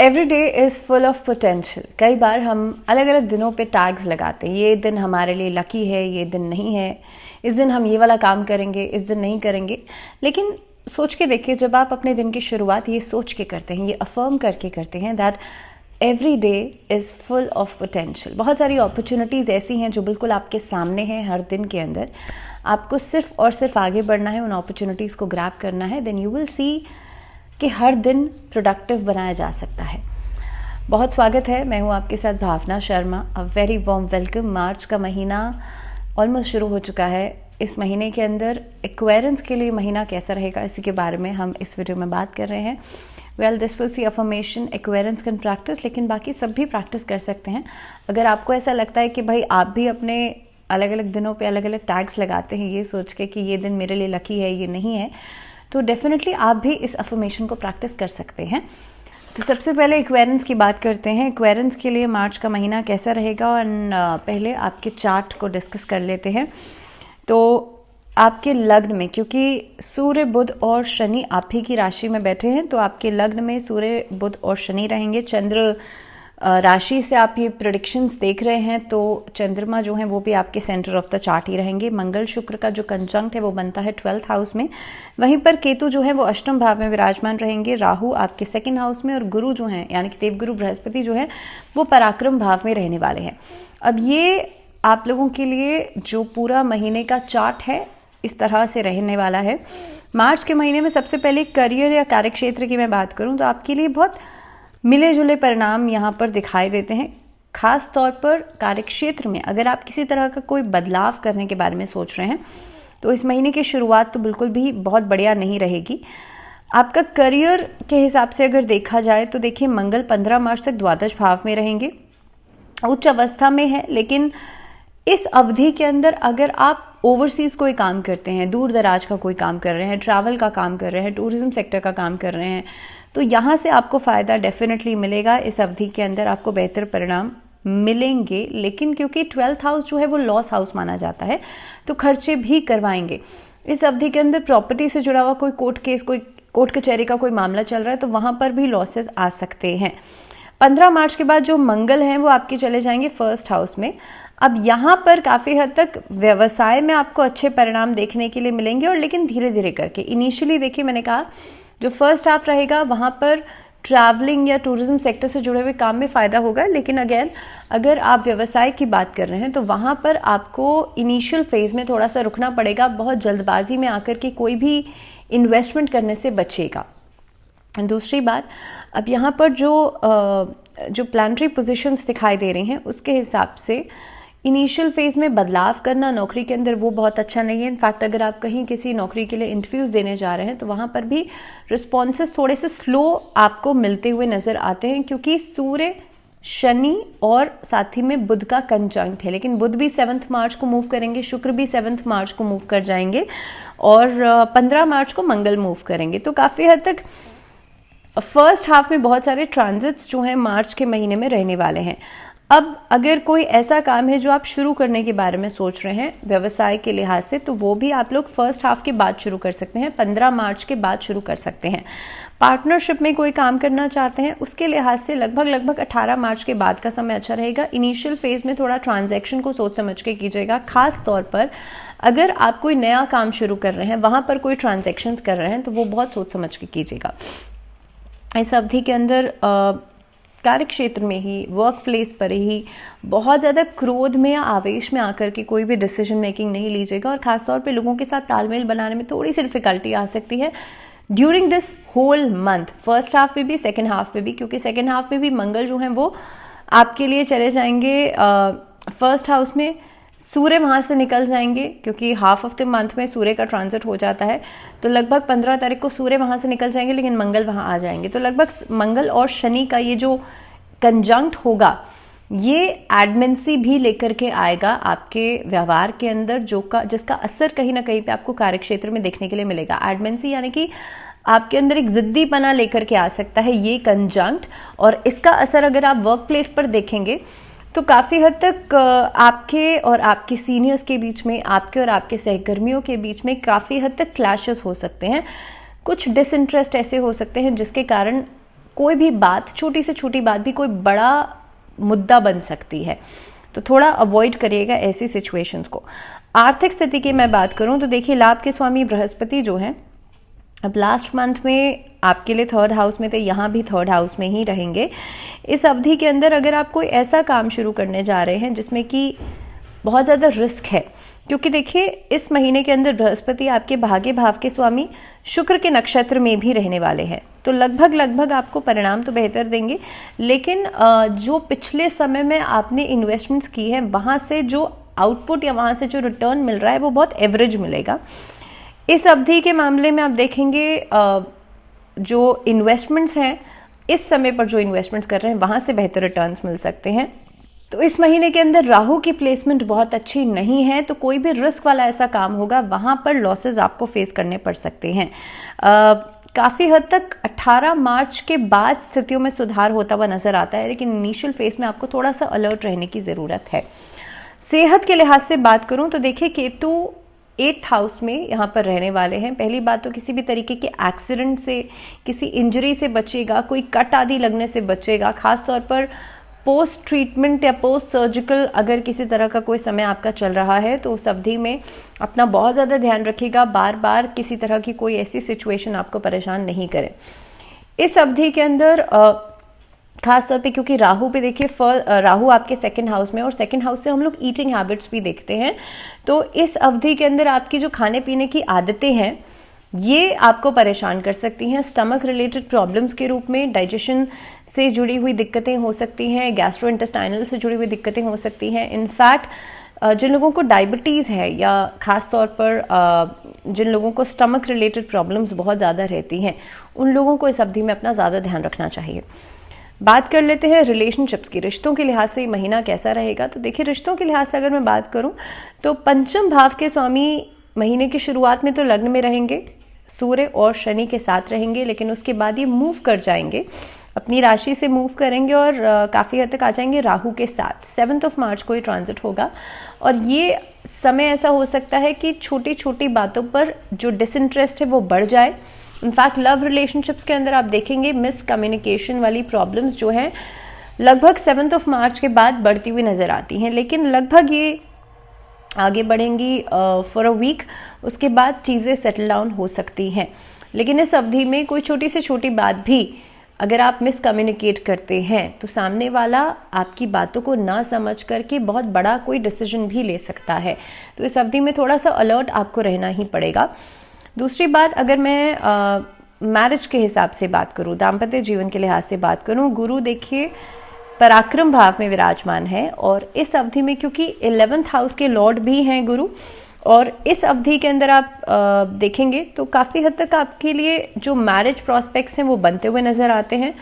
Every day is full of potential. कई बार हम अलग अलग दिनों पे टैग्स लगाते हैं, ये दिन हमारे लिए लकी है, ये दिन नहीं है, इस दिन हम ये वाला काम करेंगे, इस दिन नहीं करेंगे। लेकिन सोच के देखिए, जब आप अपने दिन की शुरुआत ये सोच के करते हैं, ये अफर्म करके करते हैं that every day is full of potential. बहुत सारी अपॉर्चुनिटीज़ ऐसी हैं जो बिल्कुल आपके सामने हैं हर दिन के अंदर। आपको सिर्फ और सिर्फ आगे बढ़ना है, उन अपॉर्चुनिटीज़ को ग्रैब करना है, देन यू विल सी कि हर दिन प्रोडक्टिव बनाया जा सकता है। बहुत स्वागत है, मैं हूँ आपके साथ Bhavna Sharma. A very warm welcome. मार्च का महीना ऑलमोस्ट शुरू हो चुका है। इस महीने के अंदर एक्वेरियंस के लिए महीना कैसा रहेगा, इसी के बारे में हम इस वीडियो में बात कर रहे हैं। Well, this was the affirmation Aquarians can practice, लेकिन बाकी सब भी प्रैक्टिस कर सकते हैं। अगर आपको ऐसा लगता है कि भाई आप भी अपने अलग अलग दिनों पे अलग अलग टैग्स लगाते हैं ये सोच के कि ये दिन मेरे लिए लकी है, ये नहीं है, तो डेफिनेटली आप भी इस अफर्मेशन को प्रैक्टिस कर सकते हैं। तो सबसे पहले एक्वेरियंस की बात करते हैं। एक्वेरियंस के लिए मार्च का महीना कैसा रहेगा, और पहले आपके चार्ट को डिस्कस कर लेते हैं। तो आपके लग्न में, क्योंकि सूर्य, बुध और शनि आप ही की राशि में बैठे हैं, तो आपके लग्न में सूर्य, बुध और शनि रहेंगे। चंद्र राशि से आप ये प्रेडिक्शंस देख रहे हैं, तो चंद्रमा जो है वो भी आपके सेंटर ऑफ द चार्ट ही रहेंगे। मंगल शुक्र का जो कंजंक्ट है वो बनता है 12th हाउस में। वहीं पर केतु जो है वो अष्टम भाव में विराजमान रहेंगे। राहु आपके 2nd हाउस में, और गुरु जो है यानी कि देवगुरु बृहस्पति जो है वो पराक्रम भाव में रहने वाले हैं। अब ये आप लोगों के लिए जो पूरा महीने का चार्ट है इस तरह से रहने वाला है। मार्च के महीने में सबसे पहले करियर या कार्यक्षेत्र की मैं बात करूँ तो आपके लिए बहुत मिले जुले परिणाम यहाँ पर दिखाई देते हैं। खास तौर पर कार्यक्षेत्र में अगर आप किसी तरह का कोई बदलाव करने के बारे में सोच रहे हैं तो इस महीने की शुरुआत तो बिल्कुल भी बहुत बढ़िया नहीं रहेगी। आपका करियर के हिसाब से अगर देखा जाए तो देखिए, मंगल 15 मार्च तक द्वादश भाव में रहेंगे, उच्च अवस्था में है। लेकिन इस अवधि के अंदर अगर आप ओवरसीज कोई काम करते हैं, दूर दराज का कोई काम कर रहे हैं, ट्रैवल का काम कर रहे हैं, टूरिज्म सेक्टर का काम कर रहे हैं, तो यहाँ से आपको फ़ायदा डेफिनेटली मिलेगा। इस अवधि के अंदर आपको बेहतर परिणाम मिलेंगे। लेकिन क्योंकि 12th हाउस जो है वो लॉस हाउस माना जाता है, तो खर्चे भी करवाएंगे। इस अवधि के अंदर प्रॉपर्टी से जुड़ा हुआ कोई कोर्ट केस, कोई कोर्ट कचहरी का कोई मामला चल रहा है, तो वहाँ पर भी लॉसेस आ सकते हैं। 15 मार्च के बाद जो मंगल हैं वो आपके चले जाएंगे 1st हाउस में। अब यहाँ पर काफ़ी हद तक व्यवसाय में आपको अच्छे परिणाम देखने के लिए मिलेंगे, और लेकिन धीरे धीरे करके। इनिशियली देखिए, मैंने कहा जो 1st हाफ रहेगा वहाँ पर ट्रैवलिंग या टूरिज्म सेक्टर से जुड़े हुए काम में फ़ायदा होगा। लेकिन अगेन, अगर आप व्यवसाय की बात कर रहे हैं तो वहाँ पर आपको इनिशियल फेज़ में थोड़ा सा रुकना पड़ेगा। बहुत जल्दबाजी में आकर के कोई भी इन्वेस्टमेंट करने से बचेगा। दूसरी बात, अब यहाँ पर जो प्लानिटरी पोजीशंस दिखाई दे रही हैं उसके हिसाब से इनिशियल फेज़ में बदलाव करना नौकरी के अंदर वो बहुत अच्छा नहीं है। इनफैक्ट अगर आप कहीं किसी नौकरी के लिए इंटरव्यूज़ देने जा रहे हैं तो वहाँ पर भी रिस्पॉन्सेस थोड़े से स्लो आपको मिलते हुए नज़र आते हैं, क्योंकि सूर्य, शनि और साथ ही में बुध का कंजंक्ट है। लेकिन बुध भी 7th मार्च को मूव करेंगे, शुक्र भी 7th मार्च को मूव कर जाएंगे, और 15 मार्च को मंगल मूव करेंगे। तो काफ़ी हद तक 1st हाफ में बहुत सारे ट्रांजिट्स जो हैं मार्च के महीने में रहने वाले हैं। अब अगर कोई ऐसा काम है जो आप शुरू करने के बारे में सोच रहे हैं व्यवसाय के लिहाज से, तो वो भी आप लोग 1st हाफ के बाद शुरू कर सकते हैं, 15 मार्च के बाद शुरू कर सकते हैं। पार्टनरशिप में कोई काम करना चाहते हैं उसके लिहाज से लगभग 18 मार्च के बाद का समय अच्छा रहेगा। इनिशियल फेज़ में थोड़ा ट्रांजैक्शन को सोच समझ के कीजिएगा। खास तौर पर अगर आप कोई नया काम शुरू कर रहे हैं, वहाँ पर कोई ट्रांजैक्शंस कर रहे हैं, तो वो बहुत सोच समझ के कीजिएगा। इस अवधि के अंदर कार्य क्षेत्र में ही, वर्क प्लेस पर ही बहुत ज़्यादा क्रोध में या आवेश में आकर के कोई भी डिसीजन मेकिंग नहीं लीजिएगा, और ख़ासतौर पे लोगों के साथ तालमेल बनाने में थोड़ी सी डिफिकल्टी आ सकती है during this whole month. 1st half में भी, 2nd हाफ में भी, क्योंकि 2nd हाफ में भी मंगल जो हैं वो आपके लिए चले जाएंगे 1st हाउस में। सूर्य वहाँ से निकल जाएंगे, क्योंकि हाफ ऑफ द मंथ में सूर्य का ट्रांजिट हो जाता है, तो लगभग 15 तारीख को सूर्य वहाँ से निकल जाएंगे, लेकिन मंगल वहाँ आ जाएंगे। तो लगभग मंगल और शनि का ये जो कंजंक्ट होगा, ये एडमेंसी भी लेकर के आएगा आपके व्यवहार के अंदर, जिसका असर कहीं ना कहीं पे आपको कार्यक्षेत्र में देखने के लिए मिलेगा। एडमेंसी यानी कि आपके अंदर एक जिद्दीपना लेकर के आ सकता है ये कंजंक्ट, और इसका असर अगर आप वर्क प्लेस पर देखेंगे तो काफ़ी हद तक आपके और आपके सीनियर्स के बीच में, आपके और आपके सहकर्मियों के बीच में काफ़ी हद तक क्लैशेस हो सकते हैं। कुछ डिसइंटरेस्ट ऐसे हो सकते हैं जिसके कारण कोई भी बात, छोटी से छोटी बात भी कोई बड़ा मुद्दा बन सकती है, तो थोड़ा अवॉइड करिएगा ऐसी सिचुएशंस को। आर्थिक स्थिति की मैं बात करूं तो देखिए, लाभ के स्वामी बृहस्पति जो हैं, अब लास्ट मंथ में आपके लिए 3rd हाउस में थे, यहाँ भी 3rd हाउस में ही रहेंगे। इस अवधि के अंदर अगर आप कोई ऐसा काम शुरू करने जा रहे हैं जिसमें कि बहुत ज़्यादा रिस्क है, क्योंकि देखिए इस महीने के अंदर बृहस्पति आपके भाग्य भाव के स्वामी शुक्र के नक्षत्र में भी रहने वाले हैं, तो लगभग आपको परिणाम तो बेहतर देंगे, लेकिन जो पिछले समय में आपने इन्वेस्टमेंट्स की है वहाँ से जो आउटपुट या वहाँ से जो रिटर्न मिल रहा है वो बहुत एवरेज मिलेगा। इस अवधि के मामले में आप देखेंगे जो इन्वेस्टमेंट्स हैं, इस समय पर जो इन्वेस्टमेंट्स कर रहे हैं वहाँ से बेहतर रिटर्न्स मिल सकते हैं। तो इस महीने के अंदर राहु की प्लेसमेंट बहुत अच्छी नहीं है, तो कोई भी रिस्क वाला ऐसा काम होगा वहाँ पर लॉसेस आपको फेस करने पड़ सकते हैं। काफ़ी हद तक 18 मार्च के बाद स्थितियों में सुधार होता हुआ नजर आता है, लेकिन इनिशियल फेज में आपको थोड़ा सा अलर्ट रहने की ज़रूरत है। सेहत के लिहाज से बात करूं तो देखिए, केतु 8th हाउस में यहाँ पर रहने वाले हैं। पहली बात तो किसी भी तरीके के एक्सीडेंट से, किसी इंजरी से बचेगा, कोई कट आदि लगने से बचेगा। खासतौर पर पोस्ट ट्रीटमेंट या पोस्ट सर्जिकल अगर किसी तरह का कोई समय आपका चल रहा है तो उस अवधि में अपना बहुत ज़्यादा ध्यान रखिएगा, बार बार किसी तरह की कोई ऐसी सिचुएशन आपको परेशान नहीं करे। इस अवधि के अंदर खास तौर पे क्योंकि राहु पे देखिए, राहु आपके 2nd हाउस में, और 2nd हाउस से हम लोग ईटिंग हैबिट्स भी देखते हैं, तो इस अवधि के अंदर आपकी जो खाने पीने की आदतें हैं ये आपको परेशान कर सकती हैं। स्टमक रिलेटेड प्रॉब्लम्स के रूप में डाइजेशन से जुड़ी हुई दिक्कतें हो सकती हैं, गैस्ट्रोइंटेस्टाइनल से जुड़ी हुई दिक्कतें हो सकती हैं। इनफैक्ट जिन लोगों को डायबिटीज़ है या ख़ास तौर पर जिन लोगों को स्टमक रिलेटेड प्रॉब्लम्स बहुत ज़्यादा रहती हैं, उन लोगों को इस अवधि में अपना ज़्यादा ध्यान रखना चाहिए। बात कर लेते हैं रिलेशनशिप्स की, रिश्तों के लिहाज से महीना कैसा रहेगा। तो देखिए, रिश्तों के लिहाज से अगर मैं बात करूं तो 5th भाव के स्वामी महीने की शुरुआत में तो लग्न में रहेंगे, सूर्य और शनि के साथ रहेंगे, लेकिन उसके बाद ये मूव कर जाएंगे, अपनी राशि से मूव करेंगे और काफ़ी हद तक आ जाएंगे राहु के साथ। 7 मार्च को ये ट्रांजिट होगा, और ये समय ऐसा हो सकता है कि छोटी छोटी बातों पर जो डिसइंटरेस्ट है वो बढ़ जाए। इनफैक्ट लव रिलेशनशिप्स के अंदर आप देखेंगे मिसकम्युनिकेशन वाली प्रॉब्लम्स जो हैं लगभग 7 मार्च के बाद बढ़ती हुई नज़र आती हैं, लेकिन लगभग ये आगे बढ़ेंगी फॉर अ वीक, उसके बाद चीज़ें सेटल डाउन हो सकती हैं। लेकिन इस अवधि में कोई छोटी से छोटी बात भी अगर आप मिसकम्युनिकेट करते हैं तो सामने वाला आपकी बातों को ना समझ करके बहुत बड़ा कोई डिसीजन भी ले सकता है, तो इस अवधि में थोड़ा सा अलर्ट आपको रहना ही पड़ेगा। दूसरी बात, अगर मैं मैरिज के हिसाब से बात करूं, दाम्पत्य जीवन के लिहाज से बात करूं, गुरु देखिए पराक्रम भाव में विराजमान है, और इस अवधि में क्योंकि 11th हाउस के लॉर्ड भी हैं गुरु, और इस अवधि के अंदर आप देखेंगे तो काफ़ी हद तक आपके लिए जो मैरिज प्रॉस्पेक्ट्स हैं वो बनते हुए नज़र आते हैं।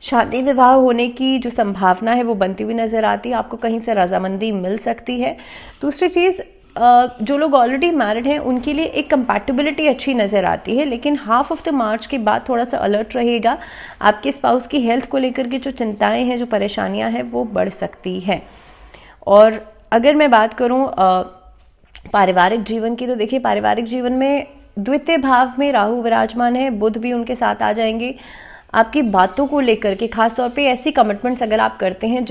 शादी विवाह होने की जो संभावना है वो बनती हुई नज़र आती है, आपको कहीं से रजामंदी मिल सकती है। दूसरी चीज़, जो लोग ऑलरेडी मैरिड हैं उनके लिए एक कंपैटिबिलिटी अच्छी नज़र आती है, लेकिन हाफ ऑफ द मार्च के बाद थोड़ा सा अलर्ट रहिएगा। आपके स्पाउस की हेल्थ को लेकर के जो चिंताएं हैं, जो परेशानियां हैं वो बढ़ सकती हैं। और अगर मैं बात करूं पारिवारिक जीवन की, तो देखिए पारिवारिक जीवन में 2य भाव में राहु विराजमान है, बुध भी उनके साथ आ जाएंगे। आपकी बातों को लेकर के, खासतौर पे ऐसी कमिटमेंट्स अगर आप करते हैं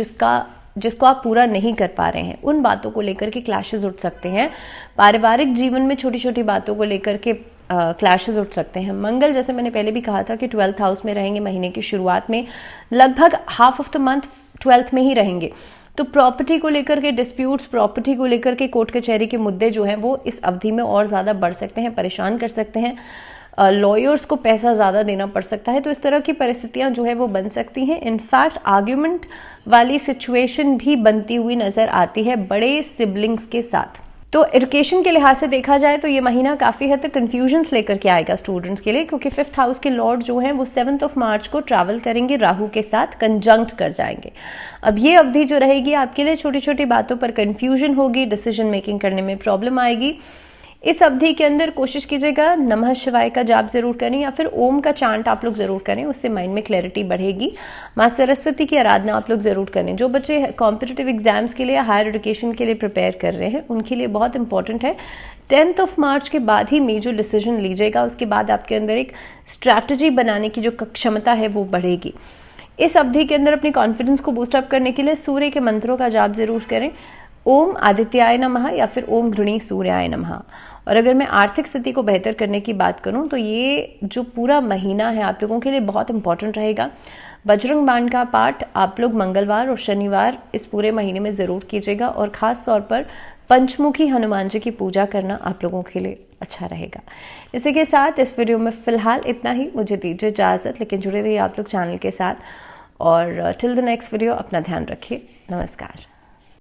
जिसको आप पूरा नहीं कर पा रहे हैं, उन बातों को लेकर के क्लैशेस उठ सकते हैं। पारिवारिक जीवन में छोटी छोटी बातों को लेकर के क्लैशेस उठ सकते हैं। मंगल, जैसे मैंने पहले भी कहा था कि 12th हाउस में रहेंगे महीने की शुरुआत में, लगभग half of the month 12th में ही रहेंगे, तो प्रॉपर्टी को लेकर के डिस्प्यूट्स, प्रॉपर्टी को लेकर के कोर्ट कचहरी के मुद्दे जो हैं वो इस अवधि में और ज़्यादा बढ़ सकते हैं, परेशान कर सकते हैं। लॉयर्स को पैसा ज़्यादा देना पड़ सकता है, तो इस तरह की परिस्थितियां जो है वो बन सकती हैं। इनफैक्ट आर्ग्यूमेंट वाली सिचुएशन भी बनती हुई नज़र आती है बड़े सिबलिंग्स के साथ। तो एजुकेशन के लिहाज से देखा जाए तो ये महीना काफ़ी हद तक कन्फ्यूजन्स लेकर के आएगा स्टूडेंट्स के लिए, क्योंकि 5th हाउस के लॉर्ड जो हैं वो 7 मार्च को ट्रैवल करेंगे, राहु के साथ कंजंक्ट कर जाएंगे। अब ये अवधि जो रहेगी आपके लिए छोटी छोटी बातों पर कन्फ्यूजन होगी, डिसीजन मेकिंग करने में प्रॉब्लम आएगी। इस अवधि के अंदर कोशिश कीजिएगा नमः शिवाय का जाप जरूर करें या फिर ओम का चांट आप लोग जरूर करें, उससे माइंड में क्लैरिटी बढ़ेगी। माँ सरस्वती की आराधना आप लोग जरूर करें। जो बच्चे कॉम्पिटिटिव एग्जाम्स के लिए, हायर एजुकेशन के लिए प्रिपेयर कर रहे हैं, उनके लिए बहुत इंपॉर्टेंट है। 10 मार्च के बाद ही मेजर डिसीजन लीजिएगा, उसके बाद आपके अंदर एक स्ट्रैटेजी बनाने की जो क्षमता है वो बढ़ेगी। इस अवधि के अंदर अपनी कॉन्फिडेंस को बूस्टअप करने के लिए सूर्य के मंत्रों का जाप जरूर करें। ओम आदित्याय नमः या फिर ओम घृणी सूर्याय नमः। और अगर मैं आर्थिक स्थिति को बेहतर करने की बात करूं तो ये जो पूरा महीना है आप लोगों के लिए बहुत इंपॉर्टेंट रहेगा। बजरंग बाण का पाठ आप लोग मंगलवार और शनिवार इस पूरे महीने में ज़रूर कीजिएगा और ख़ास तौर पर पंचमुखी हनुमान जी की पूजा करना आप लोगों के लिए अच्छा रहेगा। इसी के साथ इस वीडियो में फ़िलहाल इतना ही। मुझे दीजिए इजाज़त, लेकिन जुड़े रहिए आप लोग चैनल के साथ। और टिल द नेक्स्ट वीडियो अपना ध्यान रखिए। नमस्कार।